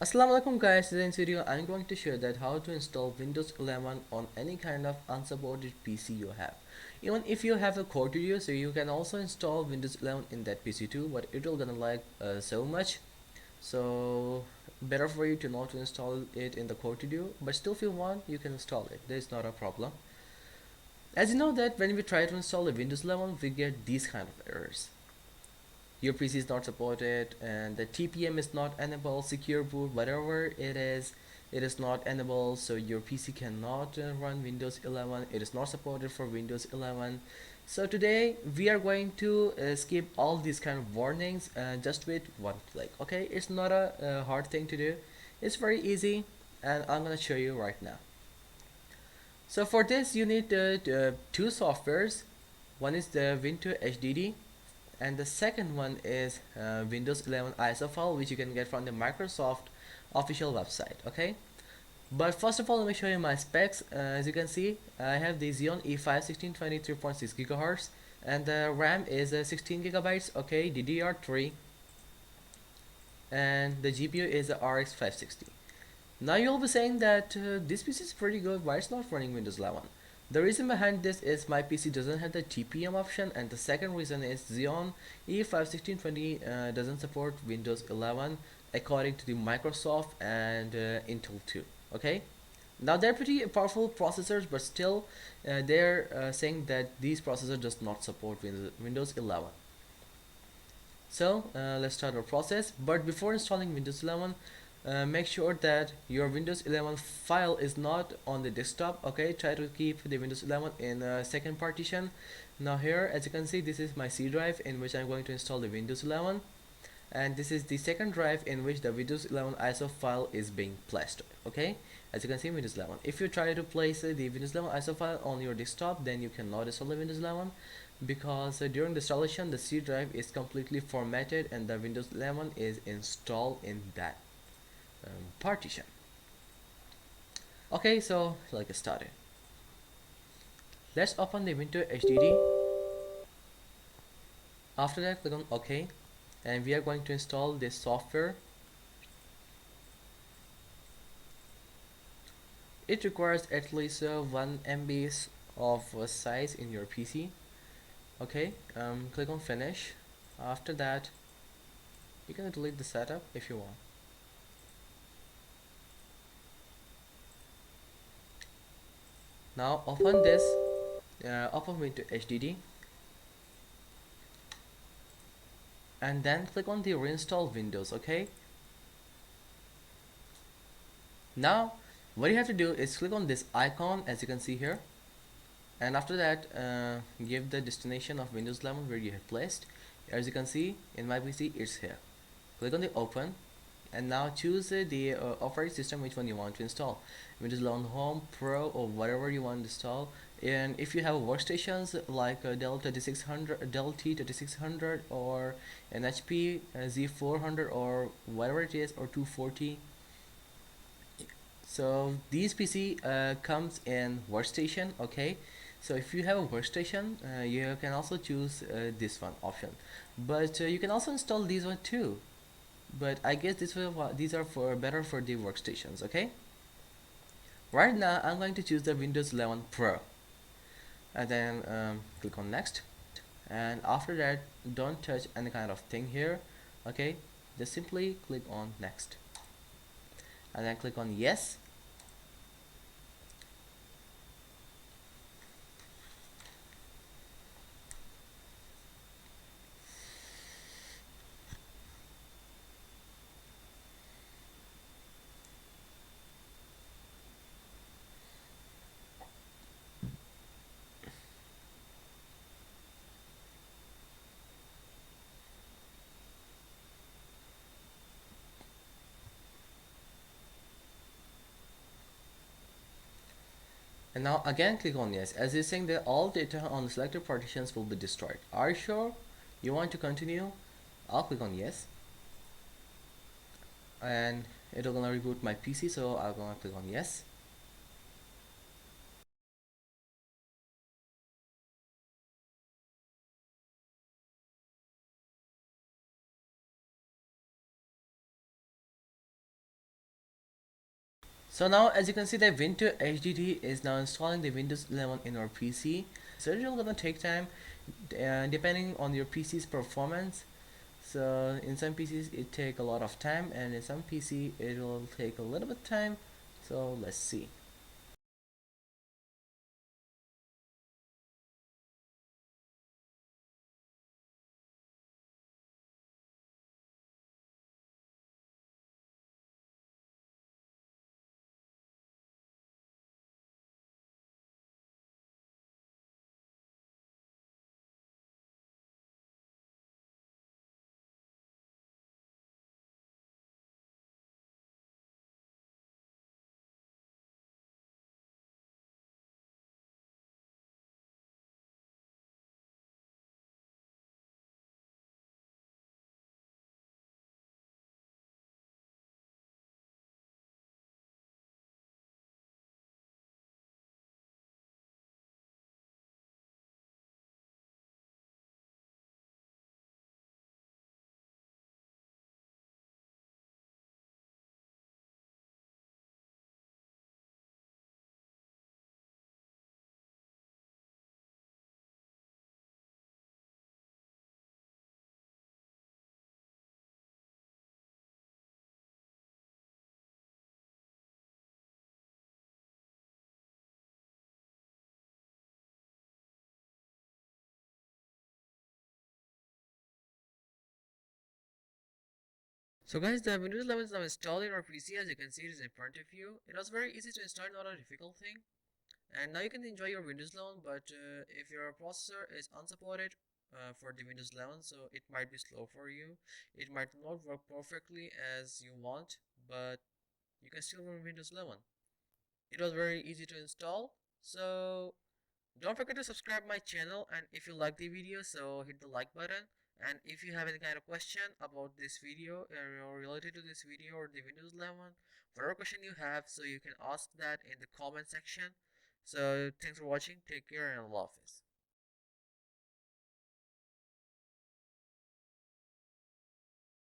Assalamu alaikum guys, today in this video I'm going to share that how to install Windows 11 on any kind of unsupported PC you have. Even if you have a core studio, so you can also install Windows 11 in that PC too, but it will gonna like so much. So better for you to not install it in the core studio, but still if you want you can install it. There is not a problem. As you know that when we try to install a Windows 11 we get these kind of errors. Your PC is not supported and the TPM is not enabled, secure boot, whatever it is not enabled, so your PC cannot run Windows 11. It is not supported for Windows 11. So today we are going to skip all these kind of warnings just with one click. Okay, it's not a hard thing to do. It's very easy and I'm gonna show you right now. So for this you need two softwares. One is the Windows HDD and the second one is Windows 11 ISO file, which you can get from the Microsoft official website. Okay, but first of all let me show you my specs. As you can see I have the Xeon E5 1623.6 gigahertz and the RAM is 16 gigabytes. Okay, DDR3, and the GPU is a RX 560. Now you'll be saying that this PC is pretty good, why it's not running Windows 11? The reason behind this is my PC doesn't have the TPM option, and the second reason is Xeon E5 1620 doesn't support Windows 11 according to the Microsoft and Intel too. Okay, now they're pretty powerful processors, but still they're saying that these processors does not support Windows 11. So let's start our process. But before installing Windows 11, make sure that your Windows 11 file is not on the desktop. Okay, try to keep the Windows 11 in a second partition. Now here, as you can see, this is my C drive in which I'm going to install the Windows 11, and this is the second drive in which the Windows 11 ISO file is being placed. Okay, as you can see, Windows 11. If you try to place the Windows 11 ISO file on your desktop, then you cannot install the Windows 11 because during the installation the C drive is completely formatted and the Windows 11 is installed in that partition. Okay, so let's get started. Let's open the Windows HDD. After that click on OK, and we are going to install this software. It requires at least 1 MB of size in your PC. Okay, click on finish. After that you can delete the setup if you want. Now open this, open Windows HDD, and then click on the reinstall Windows. Okay, now what you have to do is click on this icon as you can see here, and after that give the destination of Windows 11 where you have placed. As you can see in my PC it's here. Click on the open, and now choose the operating system which one you want to install, Windows 11 Home, Pro, or whatever you want to install. And if you have workstations like Dell 3600, Dell T3600, or an HP Z400, or whatever it is, or 240, so these PC comes in workstation. Okay, so if you have a workstation you can also choose this one option, but you can also install these one too, but I guess these are for better for the workstations. Okay, right now I'm going to choose the Windows 11 Pro, and then click on next, and after that don't touch any kind of thing here. Okay, just simply click on next, and then click on yes. And now again click on yes, as it's saying that all data on the selected partitions will be destroyed. Are you sure you want to continue? I'll click on yes, and it'll gonna reboot my PC, so I'm gonna click on yes. So now as you can see that Windows HDD is now installing the Windows 11 in our PC. So it's gonna take time depending on your PC's performance. So in some PCs it take a lot of time, and in some PC it will take a little bit time. So let's see. So guys, the Windows 11 is now installed in our PC. As you can see, it is in front of you. It was very easy to install, not a difficult thing. And now you can enjoy your Windows 11, but if your processor is unsupported for the Windows 11, so it might be slow for you. It might not work perfectly as you want, but you can still run Windows 11. It was very easy to install. So don't forget to subscribe my channel, and if you like the video, so hit the like button. And if you have any kind of question about this video or related to this video or the Windows 11, whatever question you have, so you can ask that in the comment section. So thanks for watching, take care, and Allah Hafiz.